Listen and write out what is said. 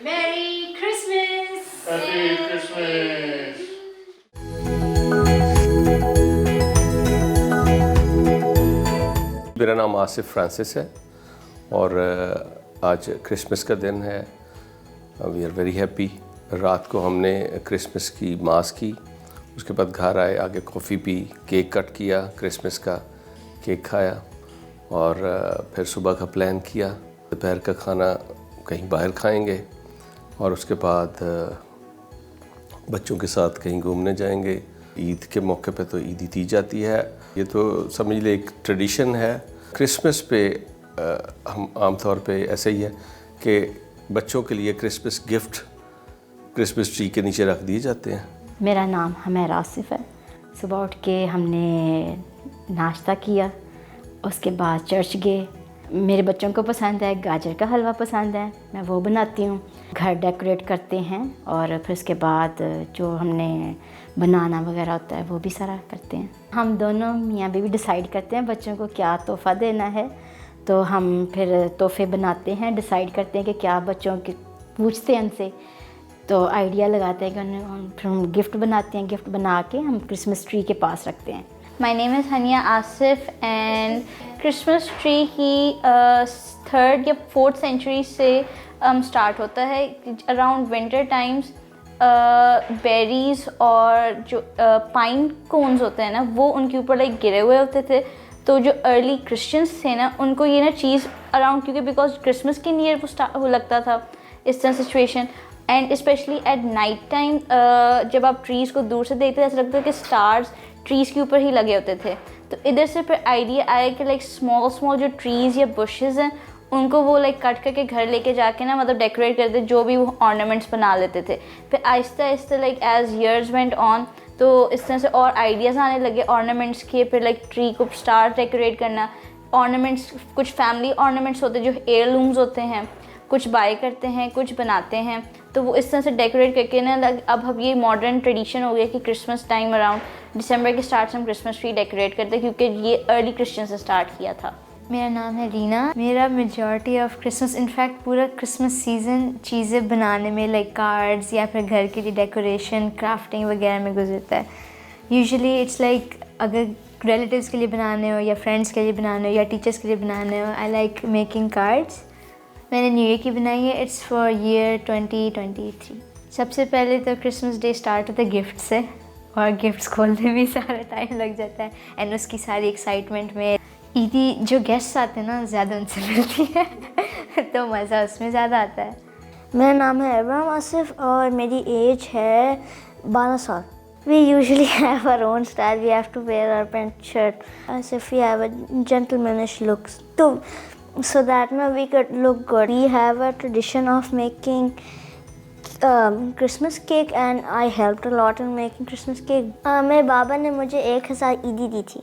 Merry Christmas! Happy Christmas! मेरा नाम Asif Francis है और आज क्रिसमस का दिन है। We are very happy. रात को हमने क्रिसमस की मास की, उसके बाद घर आए, आगे कॉफ़ी पी, केक कट किया, क्रिसमस का केक खाया और फिर सुबह का प्लान किया। दोपहर का खाना कहीं बाहर खाएंगे और उसके बाद बच्चों के साथ कहीं घूमने जाएंगे। ईद के मौके पे तो ईद ही दी जाती है, ये तो समझ ले एक ट्रेडिशन है। क्रिसमस पे हम आमतौर पे ऐसे ही है कि बच्चों के लिए क्रिसमस गिफ्ट क्रिसमस ट्री के नीचे रख दिए जाते हैं। मेरा नाम हमेरा आसिफ है। सुबह उठ के हमने नाश्ता किया, उसके बाद चर्च गए। मेरे बच्चों को पसंद है, गाजर का हलवा पसंद है, मैं वो बनाती हूँ। घर डेकोरेट करते हैं और फिर उसके बाद जो हमने बनाना वगैरह होता है वो भी सारा करते हैं। हम दोनों मियाँ बीवी डिसाइड करते हैं बच्चों को क्या तोहफ़ा देना है, तो हम फिर तोहफ़े बनाते हैं, डिसाइड करते हैं कि क्या बच्चों के पूछते हैं उनसे, तो आइडिया लगाते हैं कि उन्हें फिर हम गिफ्ट बनाते हैं। गिफ्ट बना के हम क्रिसमस ट्री के पास रखते हैं। My name is Hania Asif and Christmas tree he third या फोर्थ सेंचुरी से स्टार्ट होता है। अराउंड विंटर टाइम्स बेरीज और जो पाइन कोन्स होते हैं ना, वो उनके ऊपर लाइक गिरे हुए होते थे। तो जो अर्ली क्रिश्चियंस थे ना, उनको ये ना चीज़ अराउंड, क्योंकि बिकॉज क्रिसमस के नियर वो लगता था इस तरह situation. And specially at night time जब आप ट्रीज़ को दूर से देखते ऐसा लगता है कि स्टार्स ट्रीज़ के ऊपर ही लगे होते थे। तो इधर से फिर आइडिया आया कि लाइक स्मॉल जो ट्रीज़ या बुशेज़ हैं उनको वो लाइक कट करके घर लेके जाके ना, मतलब डेकोरेट करते, जो भी वो ऑर्नामेंट्स बना लेते थे। फिर आहिस्ता आहिस्ता like as years went on, तो इस तरह से और आइडियाज़ आने लगे ऑर्नामेंट्स के। फिर लाइक ट्री को स्टार डेकोरेट करना, ऑर्नामेंट्स, कुछ फैमिली ऑर्नामेंट्स होते हैं जो एयरलूम्स होते हैं, कुछ बाय करते हैं, कुछ बनाते हैं। तो वो इस तरह से डेकोरेट करके ना अब ये मॉडर्न ट्रेडिशन हो गया कि क्रिसमस टाइम अराउंड दिसंबर के स्टार्ट से हम क्रिसमस ट्री डेकोरेट करते हैं, क्योंकि ये अर्ली क्रिश्चियन से स्टार्ट किया था। मेरा नाम है रीना। मेरा मेजॉरिटी ऑफ क्रिसमस, इनफैक्ट पूरा क्रिसमस सीज़न चीज़ें बनाने में, लाइक कार्ड्स या फिर घर के लिए डेकोरेशन, क्राफ्टिंग वगैरह में गुजरता है। यूजुअली इट्स लाइक अगर रिलेटिव्स के लिए बनाने हो या फ्रेंड्स के लिए बनाने हो या टीचर्स के लिए बनाने हो, आई लाइक मेकिंग कार्ड्स। मैंने न्यू ईयर की बनाई है, इट्स फॉर ईयर 2023। सबसे पहले तो क्रिसमस डे स्टार्ट होता है गिफ्ट से, और गिफ्ट्स खोलने में भी सारा टाइम लग जाता है। एंड उसकी सारी एक्साइटमेंट में ईदी जो गेस्ट्स आते हैं ना, ज़्यादा उनसे मिलती है तो मज़ा उसमें ज़्यादा आता है। मेरा नाम है इब्राहिम आसिफ और मेरी एज है 12 साल। We usually have our own style. We have to wear our pant shirt as if we have a gentlemanish looks. So that we could look good. We have a tradition of making Christmas cake and I helped a lot in making Christmas cake. मेरे बाबा ने मुझे 1000 ईदी दी थी।